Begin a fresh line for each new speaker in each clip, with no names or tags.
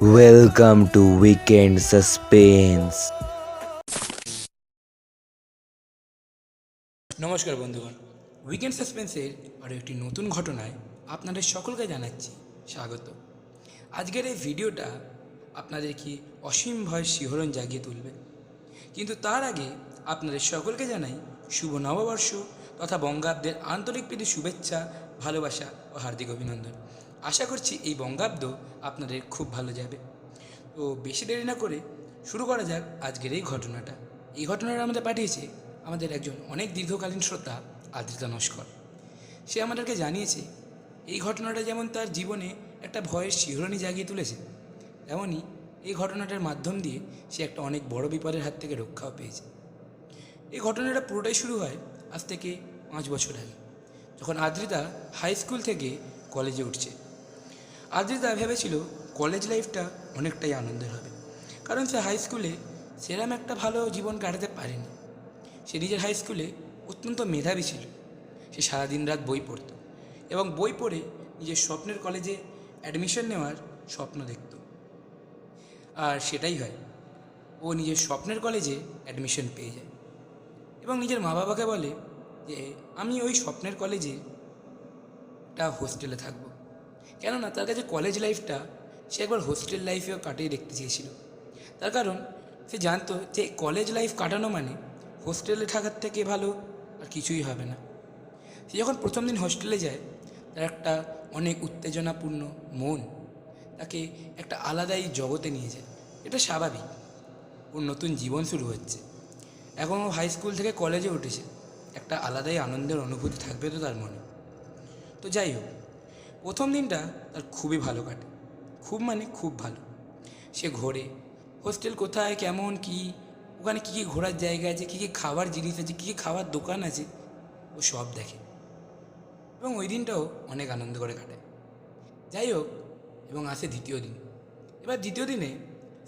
Welcome to Weekend Suspense.
নমস্কার বন্ধুগণ, weekend সাসপেন্সের আরও একটি নতুন ঘটনায় আপনাদের সকলকে জানাচ্ছি স্বাগত। আজকের এই ভিডিওটা আপনাদের কি অসীম ভয় শিহরণ জাগিয়ে তুলবে, কিন্তু তার আগে আপনাদের সকলকে জানাই শুভ নববর্ষ তথা বঙ্গাব্দের আন্তরিক প্রীতি শুভেচ্ছা, ভালোবাসা ও হার্দিক অভিনন্দন। আশা করছি এই বঙ্গাব্দ আপনাদের খুব ভালো যাবে। তো বেশি দেরি না করে শুরু করা যাক আজকের এই ঘটনাটা। এই ঘটনাটা আমাদের পাঠিয়েছে আমাদের একজন অনেক দীর্ঘকালীন শ্রোতা আদ্রিতা নস্কর। সে আমাদেরকে জানিয়েছে এই ঘটনাটা যেমন তার জীবনে একটা ভয়ের শিহরণই জাগিয়ে তুলেছে, তেমনই এই ঘটনাটার মাধ্যম দিয়ে সে একটা অনেক বড় বিপদের হাত থেকে রক্ষাও পেয়েছে। এই ঘটনাটা পুরোটাই শুরু হয় আজ থেকে 5 বছর আগে, যখন আদ্রিতা হাই স্কুল থেকে কলেজে উঠছে। আদ্রিতা ভেবেছিল কলেজ লাইফটা অনেকটাই আনন্দের হবে, কারণ সে হাই স্কুলে সেরকম একটা ভালো জীবন কাটাতে পারেনি। সে নিজের হাই স্কুলে অত্যন্ত মেধাবী ছিল। সে সারাদিন রাত বই পড়ত এবং বই পড়ে নিজের স্বপ্নের কলেজে অ্যাডমিশন নেওয়ার স্বপ্ন দেখত। আর সেটাই হয়, ও নিজের স্বপ্নের কলেজে অ্যাডমিশন পেয়ে যায় এবং নিজের মা বাবাকে বলে যে আমি ওই স্বপ্নের কলেজে একটা হোস্টেলে থাকবো। কেননা তার কাছে কলেজ লাইফটা সে একবার হোস্টেল লাইফেও কাটিয়ে দেখতে চেয়েছিল। তার কারণ সে জানতো যে কলেজ লাইফ কাটানো মানে হোস্টেলে থাকার থেকে ভালো আর কিছুই হবে না। সে যখন প্রথম দিন হোস্টেলে যায়, তার একটা অনেক উত্তেজনাপূর্ণ মন তাকে একটা আলাদাই জগতে নিয়ে যায়। এটা স্বাভাবিক, ওর নতুন জীবন শুরু হচ্ছে। এখন ও হাই স্কুল থেকে কলেজে উঠেছে, একটা আলাদাই আনন্দের অনুভূতি থাকবে তো তার মনে। তো যাই হোক, প্রথম দিনটা তার খুবই ভালো কাটে, খুব মানে খুব ভালো। সে ঘোরে, হোস্টেল কোথায় কেমন কি, ওখানে কী কী ঘোরার জায়গা আছে, কী কী খাবার জিনিস আছে, কী কী খাবার দোকান আছে, ও সব দেখে এবং ওই দিনটাও অনেক আনন্দ করে কাটায়। যাই হোক, এবং আসে দ্বিতীয় দিন। এবার দ্বিতীয় দিনে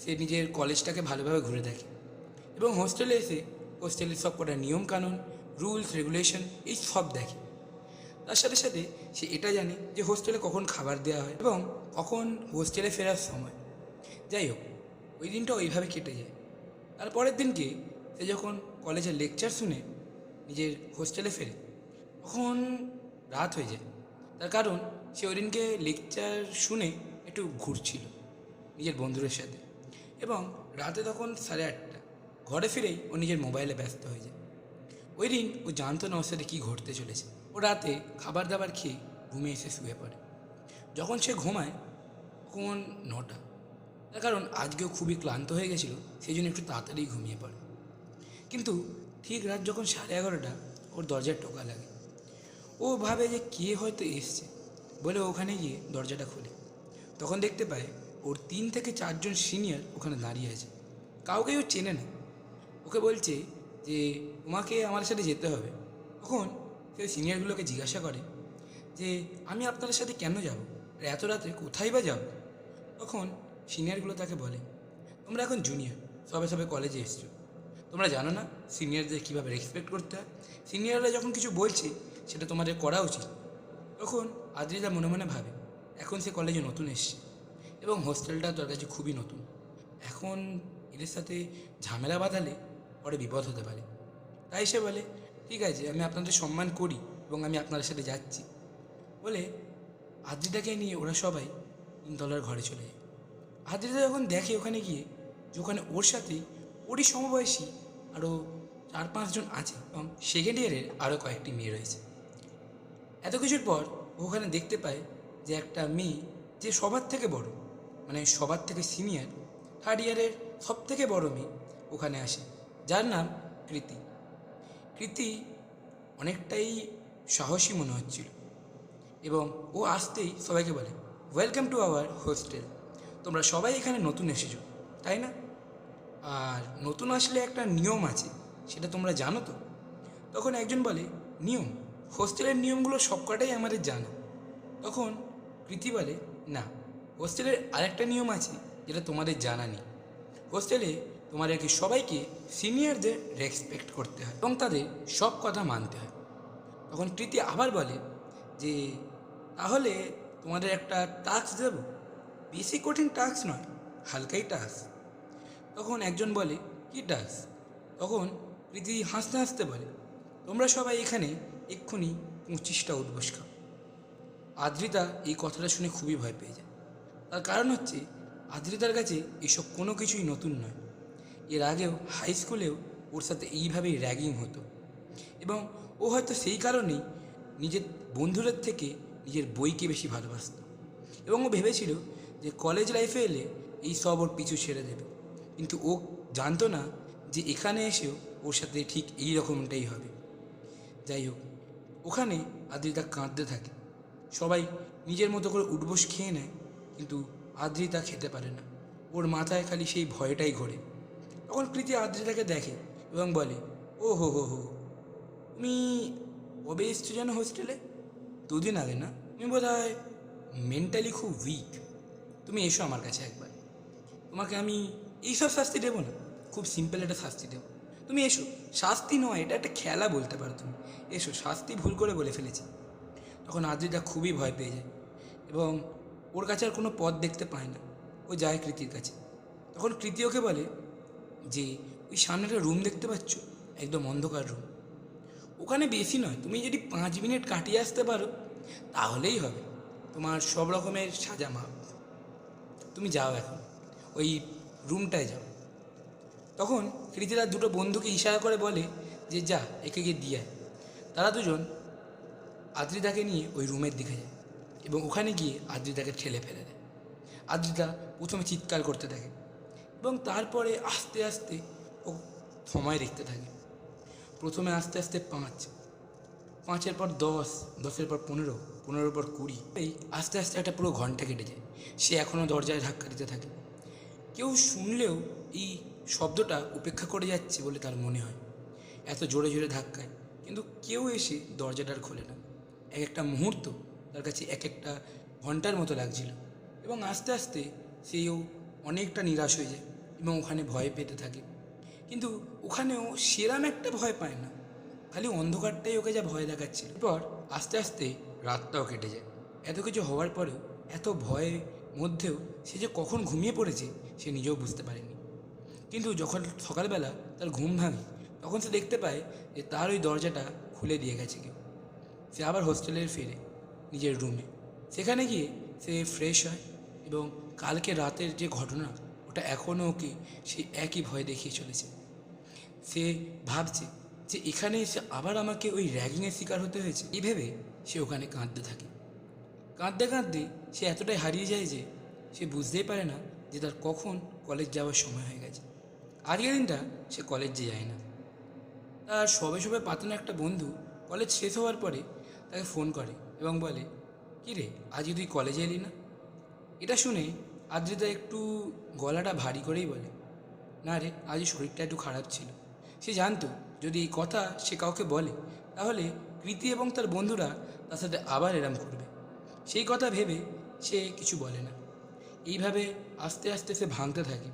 সে নিজের কলেজটাকে ভালোভাবে ঘুরে দেখে এবং হোস্টেলে এসে হোস্টেলের সব কটা নিয়মকানুন, রুলস রেগুলেশন এই সব দেখে। তার সাথে সাথে সে এটা জানে যে হোস্টেলে কখন খাবার দেওয়া হয় এবং কখন হোস্টেলে ফেরার সময়। যাই হোক, ওই দিনটা ওইভাবে কেটে যায়। তারপরের দিনকে সে যখন কলেজের লেকচার শুনে নিজের হোস্টেলে ফেরে, তখন রাত হয়ে যায়। তার কারণ সে ওই দিনকে লেকচার শুনে একটু ঘুরছিল নিজের বন্ধুদের সাথে এবং রাতে তখন 8:30। ঘরে ফিরেই ও নিজের মোবাইলে ব্যস্ত হয়ে যায়। ওই দিন ও জানতো না ওর সাথে কী ঘটতে চলেছে। ও রাতে খাবার দাবার খেয়ে ঘুমে এসে শুয়ে পড়ে। যখন সে ঘুমায় তখন 9টা। তার কারণ আজকেও খুবই ক্লান্ত হয়ে গেছিলো, সেই জন্য একটু তাড়াতাড়ি ঘুমিয়ে পড়ে। কিন্তু ঠিক রাত যখন 11:30 ওর দরজায় টোকা লাগে। ও ভাবে যে কে হয়তো এসছে বলে ওখানে গিয়ে দরজাটা খোলে। তখন দেখতে পায় ওর 3 থেকে 4 জন সিনিয়র ওখানে দাঁড়িয়ে আছে। কাউকেই ও চেনে না। ওকে বলছে যে তোমাকে আমার সাথে যেতে হবে। তখন সে সিনিয়রগুলোকে জিজ্ঞাসা করে যে আমি আপনাদের সাথে কেন যাব, আর এত রাতে কোথায় বা যাব। তখন সিনিয়রগুলো তাকে বলে তোমরা এখন জুনিয়র, সবে সবে কলেজে এসছো, তোমরা জানো না সিনিয়রদের কীভাবে রেসপেক্ট করতে হয়। সিনিয়ররা যখন কিছু বলছে সেটা তোমাদের করা উচিত। তখন আদ্রিতা মনে মনে ভাবে এখন সে কলেজে নতুন এসছে এবং হোস্টেলটা তার কাছে খুবই নতুন। এখন এদের সাথে ঝামেলা বাঁধালে পরে বিপদ হতে পারে। তাই সে বলে ঠিক আছে, আমি আপনাদের সম্মান করি এবং আমি আপনাদের সাথে যাচ্ছি বলে আদ্রিতাকে নিয়ে ওরা সবাই 3তলার ঘরে চলে যায়। আদ্রিতা যখন দেখে ওখানে গিয়ে যে ওখানে ওর সাথেই ওরই সমবয়সী আরও 4-5 জন আছে এবং সেকেন্ড ইয়ারের আরও কয়েকটি মেয়ে রয়েছে। এত কিছুর পর ওখানে দেখতে পায় যে একটা মেয়ে যে সবার থেকে বড়, মানে সবার থেকে সিনিয়র, 3rd ইয়ারের সব থেকে বড় মেয়ে ওখানে আসে, যার নাম কৃতি। কৃতি অনেকটাই সাহসী মনে হচ্ছিল এবং ও আসতেই সবাইকে বলে ওয়েলকাম টু আওয়ার হোস্টেল, তোমরা সবাই এখানে নতুন এসেছো তাই না? আর নতুন আসলে একটা নিয়ম আছে, সেটা তোমরা জানো তো? তখন একজন বলে নিয়ম? হোস্টেলের নিয়মগুলো সবকটাই আমাদের জানা। তখন কৃতি বলে না, হোস্টেলের আরেকটা নিয়ম আছে যেটা তোমাদের জানা নেই। হোস্টেলে তোমাদেরকে সবাইকে সিনিয়রদের রেসপেক্ট করতে হয় এবং তাদের সব কথা মানতে হয়। তখন কৃতি আবার বলে যে তাহলে তোমাদের একটা টাস্ক দেব, বেশি কঠিন টাস্ক নয়, হালকাই টাস। তখন একজন বলে, কি টাস? তখন প্রীতি হাসতে হাসতে বলে, তোমরা সবাই এখানে এক্ষুনি 25টা উঠবোস খাও। আদ্রিতা এই কথাটা শুনে খুবই ভয় পেয়ে যায়। তার কারণ হচ্ছে আদ্রিতার কাছে এসব কোনো কিছুই নতুন নয়। এর আগেও হাই স্কুলেও ওর সাথে এইভাবেই র্যাগিং হতো, এবং ও হয়তো সেই কারণেই নিজের বন্ধুদের থেকে নিজের বইকে বেশি ভালোবাসত, এবং ও ভেবেছিল যে কলেজ লাইফে এলে এই সব ওর পিছু ছেড়ে দেবে। কিন্তু ও জানতো না যে এখানে এসেও ওর সাথে ঠিক এই রকমটাই হবে। যাই হোক, ওখানে আদ্রিতা কাঁদতে থাকে। সবাই নিজের মতো করে উঠবোস খেয়ে নেয়, কিন্তু আদ্রিতা খেতে পারে না। ওর মাথায় খালি সেই ভয়টাই ঘোরে। তখন প্রীতি আদ্রিতাকে দেখে এবং বলে, ও হো হো হো, তুমি কবে এসছো যেন হোস্টেলে? 2 দিন আগে না? তুমি বোধ হয় মেন্টালি খুব উইক। তুমি এসো আমার কাছে একবার। তোমাকে আমি এইসব শাস্তি দেবো না, খুব সিম্পল একটা শাস্তি দেবো। তুমি এসো। শাস্তি নয়, এটা একটা খেলা বলতে পারো তুমি। এসো, শাস্তি ভুল করে বলে ফেলেছি। তখন আদ্রিতা খুবই ভয় পেয়ে যায় এবং ওর কাছে আর কোনো পথ দেখতে পায় না। ও যায় কৃতির কাছে। তখন কৃতি ওকে বলে যে ওই সামনে একটা রুম দেখতে পাচ্ছ, একদম অন্ধকার রুম। ওখানে বেশি নয়, তুমি যদি 5 মিনিট কাটিয়ে আসতে পারো তাহলেই হবে। তোমার সব রকমের সাজা মাপ। তুমি যাও এখন, ওই রুমটায় যাও। তখন কৃতিরা দুটো বন্ধুকে ইশারা করে বলে যে যা, একে গিয়ে দিয়ে আয়। তারা দুজন আদ্রিতাকে নিয়ে ওই রুমের দিকে যায় এবং ওখানে গিয়ে আদ্রিতাকে ঠেলে ফেলে দেয়। আদ্রিতা প্রথমে চিৎকার করতে থাকে এবং তারপরে আস্তে আস্তে ও সময় দেখতে থাকে। প্রথমে আস্তে আস্তে 5, 5-এর পর 10, 10-এর পর 15, 15-এর পর 20, এই আস্তে আস্তে একটা পুরো ঘন্টা কেটে যায়। সে এখনও দরজায় ধাক্কা দিতে থাকে। কেউ শুনলেও এই শব্দটা উপেক্ষা করে যাচ্ছে বলে তার মনে হয়, এত জোরে জোরে ধাক্কায়। কিন্তু কেউ এসে দরজাটার খোলে না। এক একটা মুহূর্ত তার কাছে এক একটা ঘন্টার মতো লাগছিল, এবং আস্তে আস্তে সেও অনেকটা নিরাশ হয়ে যায় এবং ওখানে ভয় পেতে থাকে। কিন্তু ওখানেও সেরাম একটা ভয় পায় না, খালি অন্ধকারটাই ওকে যা ভয় দেখাচ্ছিল। এরপর আস্তে আস্তে রাতটাও কেটে যায়। এত কিছু হওয়ার পরেও, এত ভয়ের মধ্যেও সে যে কখন ঘুমিয়ে পড়েছে সে নিজেও বুঝতে পারেনি। কিন্তু যখন সকালবেলা তার ঘুম ভাঙে, তখন সে দেখতে পায় যে তার ওই দরজাটা খুলে দিয়ে গেছে কেউ। সে আবার হোস্টেলে ফেরে নিজের রুমে। সেখানে গিয়ে সে ফ্রেশ হয় এবং কালকে রাতের যে ঘটনা, ওটা এখনও ওকে সেই একই ভয় দেখিয়ে চলেছে। সে ভাবছে যে এখানে এসে আবার আমাকে ওই র্যাগিংয়ের শিকার হতে হয়েছে। এই ভেবে সে ওখানে কাঁদতে থাকে। কাঁদতে কাঁদতে সে এতটাই হারিয়ে যায় যে সে বুঝতেই পারে না যে তার কখন কলেজ যাওয়ার সময় হয়ে গেছে। আজকের দিনটা সে কলেজে যায় না। তার সবে সবে পাতানো একটা বন্ধু কলেজ শেষ হওয়ার পরে তাকে ফোন করে এবং বলে, কী রে, আজকে তুই কলেজে এলি না? এটা শুনে আদ্রিতা একটু গলাটা ভারী করেই বলে, না রে, আজ শরীরটা একটু খারাপ ছিল। সে জানতো যদি এই কথা সে কাউকে বলে তাহলে কৃতি এবং তার বন্ধুরা তার সাথে আবার এরম করবে। সেই কথা ভেবে সে কিছু বলে না। এইভাবে আস্তে আস্তে সে ভাঙতে থাকে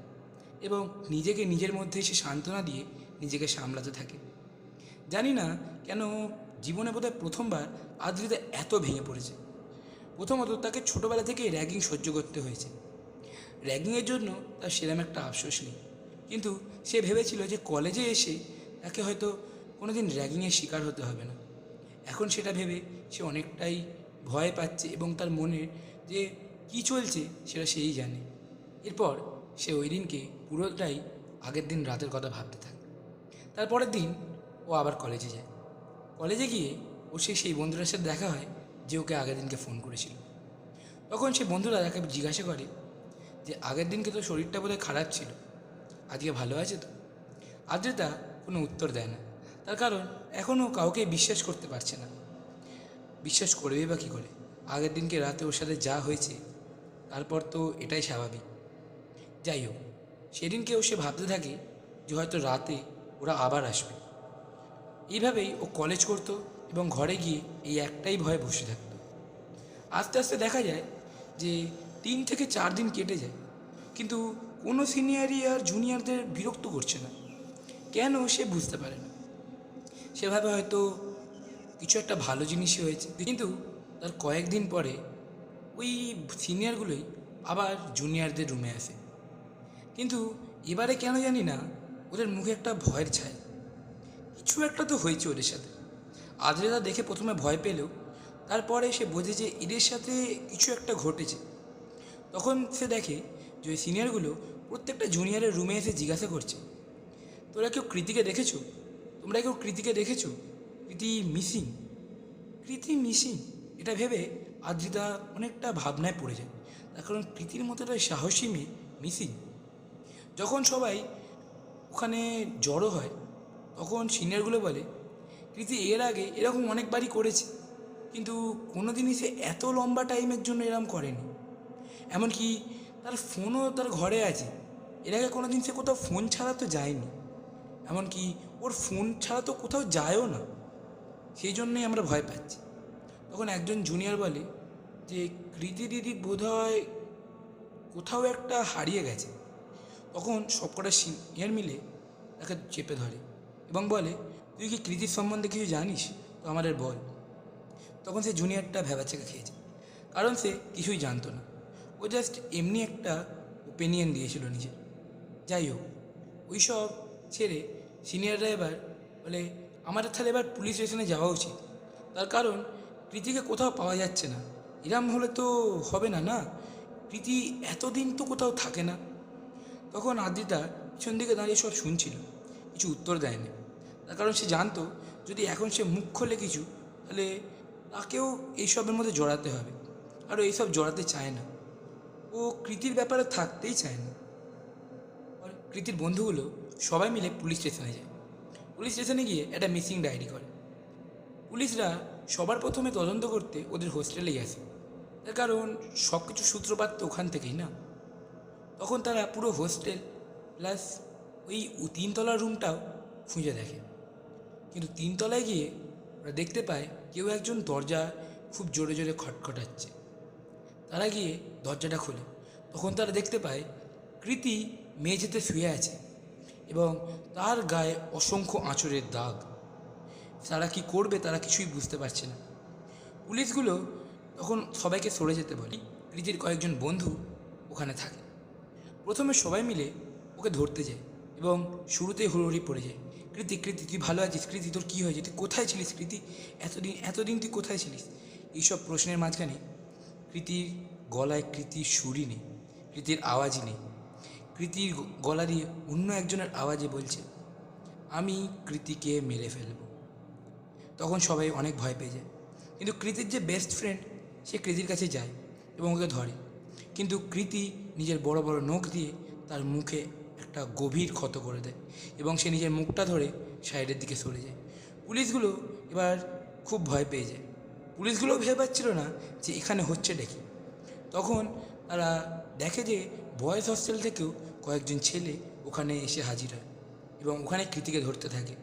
এবং নিজেকে নিজের মধ্যে সে সান্ত্বনা দিয়ে নিজেকে সামলাতে থাকে। জানি না কেন জীবনে বোধহয় প্রথমবার আদ্রিতা এত ভেঙে পড়েছে। প্রথমত তাকে ছোটোবেলা থেকে র্যাগিং সহ্য করতে হয়েছে। র্যাগিংয়ের জন্য তার সেরকম একটা আফসোস নেই, কিন্তু সে ভেবেছিল যে কলেজে এসে তাকে হয়তো কোনো দিন র্যাগিংয়ের শিকার হতে হবে না। এখন সেটা ভেবে সে অনেকটাই ভয় পাচ্ছে এবং তার মনে যে কী চলছে সেটা সেই জানে। এরপর সে ওই দিনকে পুরোটাই আগের দিন রাতের কথা ভাবতে থাকে। তারপরের দিন ও আবার কলেজে যায়। কলেজে গিয়ে ও সেই বন্ধুটার সাথে দেখা হয় যে ওকে আগের দিনকে ফোন করেছিল। তখন সে বন্ধুরা তাকে জিজ্ঞাসা করে যে আগের দিনকে তো শরীরটা বোধহয় খারাপ ছিল, আজকে ভালো আছে তো? আদ্রিতা কোনো উত্তর দেয় না, তার কারণ এখনও কাউকে বিশ্বাস করতে পারছে না। বিশ্বাস করবেই বা কী করে? আগের দিনকে রাতে ওর সাথে যা হয়েছে তারপর তো এটাই স্বাভাবিক। যাই হোক, সেদিনকেও সে ভাবতে থাকে যে হয়তো রাতে ওরা আবার আসবে। এইভাবেই ও কলেজ করতো এবং ঘরে গিয়ে এই একটাই ভয়ে বসে থাকতো। আস্তে আস্তে দেখা যায় যে 3 থেকে 4 দিন কেটে যায়, কিন্তু কোনো সিনিয়রই আর জুনিয়রদের বিরক্ত করছে না। কেন সে বুঝতে পারে না। সেভাবে হয়তো কিছু একটা ভালো জিনিসই হয়েছে। কিন্তু তার কয়েকদিন পরে ওই সিনিয়রগুলোই আবার জুনিয়রদের রুমে আসে কিন্তু এবারে কেন জানি না ওদের মুখে একটা ভয়ের ছায়া। কিছু একটা তো হয়েছে ওদের সাথে। আদ্রিতা দেখে প্রথমে ভয় পেলেও তারপরে সে বোঝে যে এদের সাথে কিছু একটা ঘটেছে। তখন সে দেখে যে ওই সিনিয়রগুলো প্রত্যেকটা জুনিয়রের রুমে এসে জিজ্ঞাসা করছে, তোরা কেউ কৃতিকে দেখেছো? তোমরা কেউ কৃতিকে দেখেছো? কৃতি মিসিং, কৃতি মিসিং। এটা ভেবে আদ্রিতা অনেকটা ভাবনায় পড়ে যায়। তার কারণ কৃতির মতো একটা সাহসী মেয়ে মিসিং। যখন সবাই ওখানে জড়ো হয় তখন সিনিয়রগুলো বলে, কৃতি এর আগে এরকম অনেকবারই করেছে, কিন্তু কোনো দিনই সে এত লম্বা টাইমের জন্য এরকম করেনি। এমনকি তার ফোনও তার ঘরে আছে। এর আগে কোনো দিন সে কোথাও ফোন ছাড়া তো যায়নি। এমনকি ওর ফোন ছাড়া তো কোথাও যায়ও না। সেই জন্যই আমরা ভয় পাচ্ছি। তখন একজন জুনিয়র বলে যে কৃতি দিদি বোধহয় কোথাও একটা হারিয়ে গেছে। তখন সবকটা সিনিয়র মিলে তাকে চেপে ধরে এবং বলে, তুই কি কৃতির সম্বন্ধে কিছু জানিস? তো আমাদের বল। তখন সে জুনিয়রটা ভ্যাবাচেকা খেয়েছে, কারণ সে কিছুই জানতো না। ও জাস্ট এমনি একটা ওপিনিয়ন দিয়েছিল নিজের। যাই হোক, ওই সব ছেড়ে সিনিয়ররা এবার বলে, আমাদের তাহলে এবার পুলিশ স্টেশনে যাওয়া উচিত। তার কারণ কৃতিকে কোথাও পাওয়া যাচ্ছে না। এরম হলে তো হবে না, না? কৃতি এতদিন তো কোথাও থাকে না। তখন আদ্রিতা পিছন দিকে দাঁড়িয়ে সব শুনছিল, কিছু উত্তর দেয়নি। তার কারণ সে জানতো যদি এখন সে মুখ খোলে কিছু, তাহলে তাকেও এইসবের মধ্যে জড়াতে হবে। আর এইসব জড়াতে চায় না। ও কৃতির ব্যাপারে থাকতেই চায় না। আর কৃতির বন্ধুগুলো সবাই মিলে পুলিশ স্টেশনে যায়। পুলিশ স্টেশনে গিয়ে একটা মিসিং ডায়েরি করে। পুলিশরা সবার প্রথমে তদন্ত করতে ওদের হোস্টেলেই আসে। তার কারণ সব কিছু সূত্রপাত তো ওখান থেকেই না। তখন তারা পুরো হোস্টেল প্লাস ওই তিনতলার রুমটাও খুঁজে দেখে। কিন্তু তিনতলায় গিয়ে ওরা দেখতে পায় কেউ একজন দরজা খুব জোরে জোরে খটখটাচ্ছে। তারা গিয়ে দরজাটা খোলে। তখন তারা দেখতে পায় কৃতি মেঝেতে শুয়ে আছে এবং তার গায়ে অসংখ্য আঁচড়ের দাগ। তারা কি করবে তারা কিছুই বুঝতে পারছে না। পুলিশগুলো তখন সবাইকে সরে যেতে বলে। কৃতির কয়েকজন বন্ধু ওখানে থাকে। প্রথমে সবাই মিলে ওকে ধরতে যায় এবং শুরুতেই হুড়োহুড়ি পড়ে যায়। কৃতি, কৃতি তুই ভালো আছিস? কৃতি তোর কী হয়েছে? তুই কোথায় ছিলিস কৃতি? এতদিন তুই কোথায় ছিলিস? এইসব প্রশ্নের মাঝখানে কৃতির গলায় কৃতির সুরই নেই, কৃতির আওয়াজই নেই। কৃতির গলা দিয়ে অন্য একজনের আওয়াজে বলছে, আমি কৃতিকে মেরে ফেলব। তখন সবাই অনেক ভয় পেয়ে যায়। কিন্তু কৃতির যে বেস্ট ফ্রেন্ড সে কৃতির কাছে যায় এবং ওকে ধরে। কিন্তু কৃতি নিজের বড় বড় নখ দিয়ে তার মুখে একটা গভীর ক্ষত করে দেয় এবং সে নিজের মুখটা ধরে সাইডের দিকে সরে যায়। পুলিশগুলো এবার খুব ভয় পেয়ে যায়। পুলিশগুলো ভেবে পাচ্ছিল না যে এখানে হচ্ছে ডেকে। তখন তারা দেখে যে বয়েজ হস্টেল থেকেও কয়েকজন ছেলে ওখানে এসে হাজির হয় এবং ওখানে কৃতিকে ধরতে থাকে।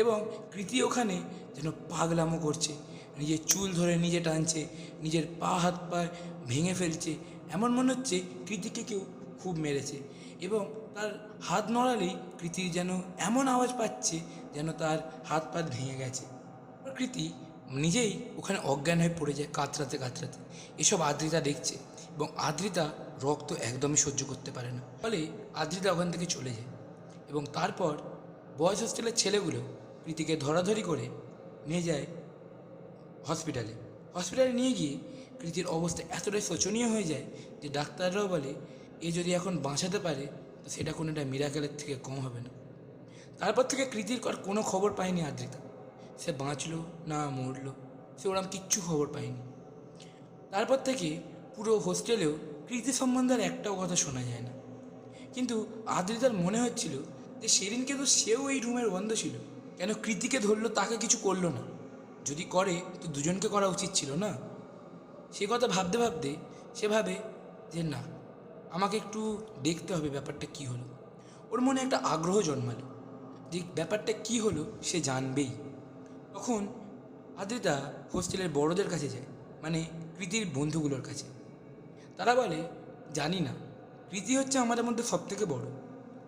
এবং কৃতি ওখানে যেন পাগলামো করছে, নিজের চুল ধরে নিজে টানছে, নিজের পা হাত পা ভেঙে ফেলছে। এমন মনে হচ্ছে কৃতিকে কেউ খুব মেরেছে এবং তার হাত নড়ালেই কৃতির যেন এমন আওয়াজ পাচ্ছে যেন তার হাত পাত ভেঙে গেছে। আর কৃতি নিজেই ওখানে অজ্ঞান হয়ে পড়ে যায় কাতরাতে কাতরাতে। এসব আদ্রিতা দেখছে এবং আদ্রিতা রক্ত একদমই সহ্য করতে পারে না। ফলে আদ্রিতা ওখান থেকে চলে যায় এবং তারপর বয়েজ হোস্টেলের ছেলেগুলো কৃতিকে ধরাধরি করে নিয়ে যায় হসপিটালে। হসপিটালে নিয়ে গিয়ে কৃতির অবস্থা এতটাই শোচনীয় হয়ে যায় যে ডাক্তাররাও বলে এ যদি এখন বাঁচাতে পারে তো সেটা কোনো একটা মিরাকেলের থেকে কম হবে না। তারপর থেকে কৃতির আর কোনো খবর পায়নি আদ্রিতা। সে বাঁচলো না মরলো সে ওরকম কিচ্ছু খবর পায়নি। তারপর থেকে পুরো হোস্টেলেও কৃতি সম্বন্ধে আর একটাও কথা শোনা যায় না। কিন্তু আদ্রিতার মনে হচ্ছিল যে সেদিনকে তো সেও এই রুমের বন্ধ ছিল, কেন কৃতিকে ধরলো তাকে কিছু করলো না? যদি করে তো দুজনকে করা উচিত ছিল না? সে কথা ভাবতে ভাবতে সে ভাবে যে না, আমাকে একটু দেখতে হবে ব্যাপারটা কী হলো। ওর মনে একটা আগ্রহ জন্মালো যে ব্যাপারটা কী হলো সে জানবেই। তখন আদ্রিতা হোস্টেলের বড়দের কাছে যায়, মানে কৃতির বন্ধুগুলোর কাছে। তারা বলে, জানি না, কৃতি হচ্ছে আমাদের মধ্যে সব থেকে বড়।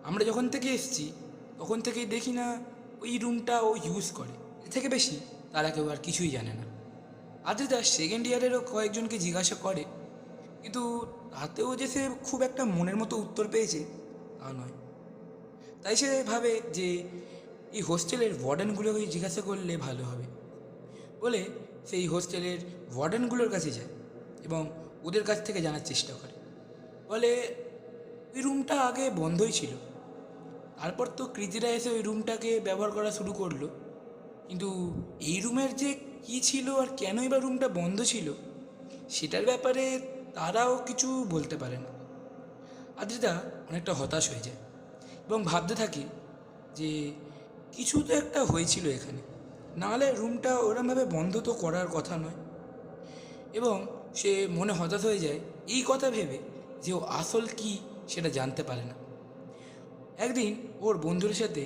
আমরা যখন থেকে এসেছি তখন থেকেই দেখি না ওই রুমটা ও ইউজ করে। এর থেকে বেশি তারা কেউ আর কিছুই জানে না। আদ্রিতা সেকেন্ড ইয়ারেরও কয়েকজনকে জিজ্ঞাসা করে, কিন্তু তাতেও যে সে খুব একটা মনের মতো উত্তর পেয়েছে তা নয়। তাই সে ভাবে যে এই হোস্টেলের ওয়ার্ডেনগুলোকে জিজ্ঞাসা করলে ভালো হবে বলে সেই হোস্টেলের ওয়ার্ডেনগুলোর কাছে যায় এবং ওদের কাছ থেকে জানার চেষ্টা করে। বলে ওই রুমটা আগে বন্ধই ছিল, তারপর তো কৃতিরা এসে ওই রুমটাকে ব্যবহার করা শুরু করলো, কিন্তু এই রুমের যে কী ছিল আর কেনই বা রুমটা বন্ধ ছিল সেটার ব্যাপারে তারাও কিছু বলতে পারে না। আদ্রিতা অনেকটা হতাশ হয়ে যায় এবং ভাবতে থাকে যে কিছু তো একটা হয়েছিল এখানে, নাহলে রুমটা ওরমভাবে বন্ধ তো করার কথা নয়। এবং সে মনে হতাশ হয়ে যায় এই কথা ভেবে যে ও আসল কি সেটা জানতে পারে না। একদিন ওর বন্ধুদের সাথে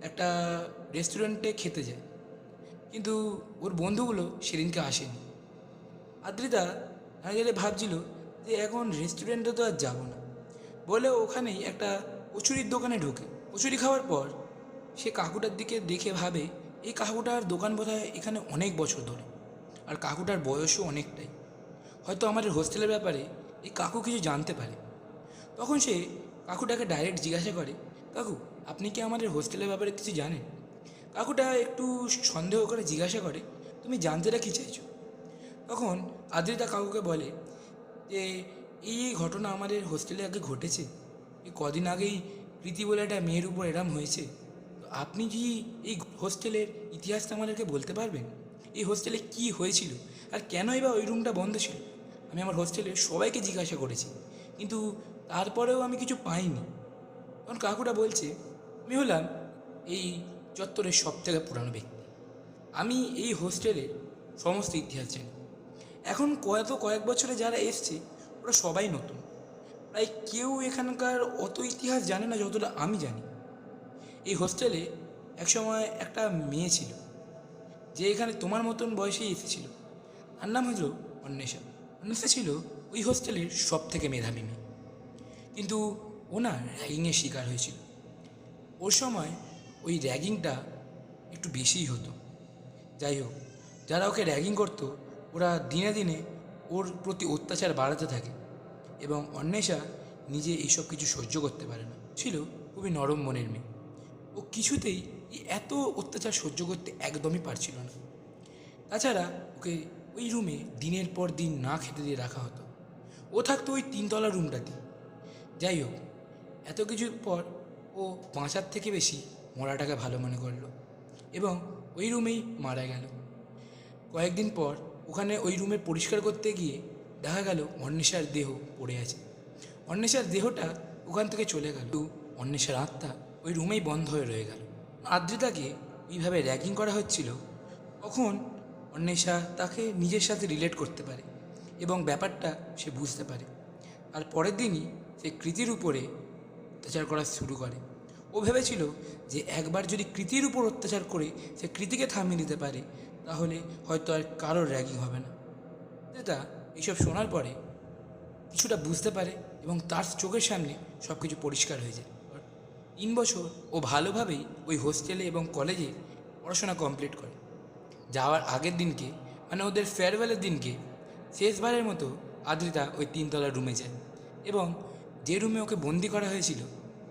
একটা রেস্টুরেন্টে খেতে যায়, কিন্তু ওর বন্ধুগুলো সেদিনকে আসেনি। আদ্রিতা গেলে ভাবছিল যে এখন রেস্টুরেন্টে তো আর যাবো না বলে ওখানেই একটা কচুরির দোকানে ঢোকে। কচুরি খাওয়ার পর সে কাকুটার দিকে দেখে ভাবে এই কাকুটার দোকান বোধহয় এখানে অনেক বছর ধরে, আর কাকুটার বয়সও অনেকটাই, হয়তো আমাদের হোস্টেলের ব্যাপারে এই কাকু কিছু জানতে পারে। তখন সে কাকুটাকে ডাইরেক্ট জিজ্ঞাসা করে, কাকু আপনি কি আমাদের হোস্টেলের ব্যাপারে কিছু জানেন? কাকুটা একটু সন্দেহ করে জিজ্ঞাসা করে, তুমি জানতেটা কী চাইছো? তখন আদ্রিতা কাকুকে বলে যে এই ঘটনা আমাদের হোস্টেলে আগে ঘটেছে, এই কদিন আগেই প্রীতি বলে একটা মেয়ের উপর এরম হয়েছে। তো আপনি কি এই হোস্টেলের ইতিহাসটা আমাদেরকে বলতে পারবেন? এই হোস্টেলে কি হয়েছিল আর কেনই বা ওই রুমটা বন্ধ ছিল? আমি আমার হোস্টেলের সবাইকে জিজ্ঞাসা করেছি, কিন্তু তারপরেও আমি কিছু পাইনি। তখন কাকুটা বলছে, আমি হলাম এই চত্বরের সবথেকে পুরানো ব্যক্তি, আমি এই হোস্টেলের সমস্ত ইতিহাস জানি। এখন কয়েক বছরে যারা এসছে ওরা সবাই নতুন, প্রায় কেউ এখানকার অত ইতিহাস জানে না যতটা আমি জানি। এই হোস্টেলে একসময় একটা মেয়ে ছিল যে এখানে তোমার মতন বয়সেই এসেছিল, তার নাম হলো অন্বেষা। অন্বেষা ছিল ওই হোস্টেলের সব থেকে মেধাবী মেয়ে, কিন্তু ও না র্যাগিংয়ের শিকার হয়েছিল। ওর সময় ওই র্যাগিংটা একটু বেশিই হতো। যাই হোক, যারা ওকে র্যাগিং করতো ওরা দিনে দিনে ওর প্রতি অত্যাচার বাড়াতে থাকে এবং অন্বেষা নিজে এইসব কিছু সহ্য করতে পারে না। ছিল খুবই নরম মনের মেয়ে, ও কিছুতেই এত অত্যাচার সহ্য করতে একদমই পারছিল না। তাছাড়া ওকে ওই রুমে দিনের পর দিন না খেতে দিয়ে রাখা হতো। ও থাকতো ওই 3তলা রুমটাতে। যাই হোক, এত কিছুর পর ও বাঁচার থেকে বেশি মরাটাকে ভালো মনে করলো এবং ওই রুমেই মারা গেল। কয়েকদিন পর ওখানে ওই রুমে পরিষ্কার করতে গিয়ে দেখা গেল অন্বেষার দেহ পড়ে আছে। অন্বেষার দেহটা ওখান থেকে চলে গেল, অন্বেষার আত্মা ওই রুমেই বন্ধ হয়ে রয়ে গেল। আদ্রিতাকে এইভাবে র্যাগিং করা হচ্ছিল, তখন অন্বেষা তাকে নিজের সাথে রিলেট করতে পারে এবং ব্যাপারটা সে বুঝতে পারে। আর পরের দিনই সে কৃতির উপরে অত্যাচার করা শুরু করে। ও ভেবেছিল যে একবার যদি কৃতির উপর অত্যাচার করে সে কৃতিকে থামিয়ে দিতে পারে তাহলে হয়তো আর কারোর র্যাগিং হবে না। যেটা এইসব শোনার পরে কিছুটা বুঝতে পারে এবং তার চোখের সামনে সব কিছু পরিষ্কার হয়ে যায়। 3 বছর ও ভালোভাবেই ওই হোস্টেলে এবং কলেজে পড়াশোনা কমপ্লিট করে। যাওয়ার আগের দিনকে মানে ওদের ফেয়ারওয়েলের দিনকে শেষবারের মতো আদ্রিতা ওই 3তলার রুমে যায় এবং যে রুমে ওকে বন্দি করা হয়েছিল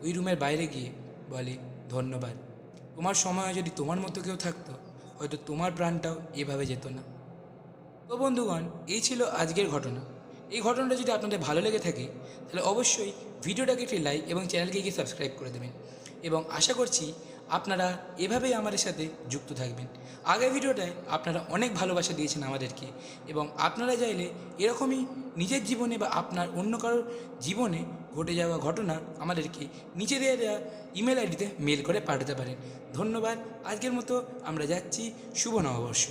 ওই রুমের বাইরে গিয়ে বলে, ধন্যবাদ, তোমার সময় যদি তোমার মতো কেউ থাকতো হয়তো তোমার প্রাণটাও এভাবে যেত না। তো বন্ধুগণ, এই ছিল আজকের ঘটনা। এই ঘটনাটা যদি আপনাদের ভালো লেগে থাকে তাহলে অবশ্যই ভিডিওটাকে একটি লাইক এবং চ্যানেলকে গিয়ে সাবস্ক্রাইব করে দেবেন এবং আশা করছি আপনারা এভাবেই আমাদের সাথে যুক্ত থাকবেন। আগের ভিডিওটায় আপনারা অনেক ভালোবাসা দিয়েছেন আমাদেরকে এবং আপনারা চাইলে এরকমই নিজের জীবনে বা আপনার অন্য কারোর জীবনে ঘটে যাওয়া ঘটনা আমাদেরকে নিচে দিয়ে দেওয়া ইমেল আইডিতে মেল করে পাঠাতে পারেন। ধন্যবাদ। আজকের মতো আমরা যাচ্ছি। শুভ নববর্ষ।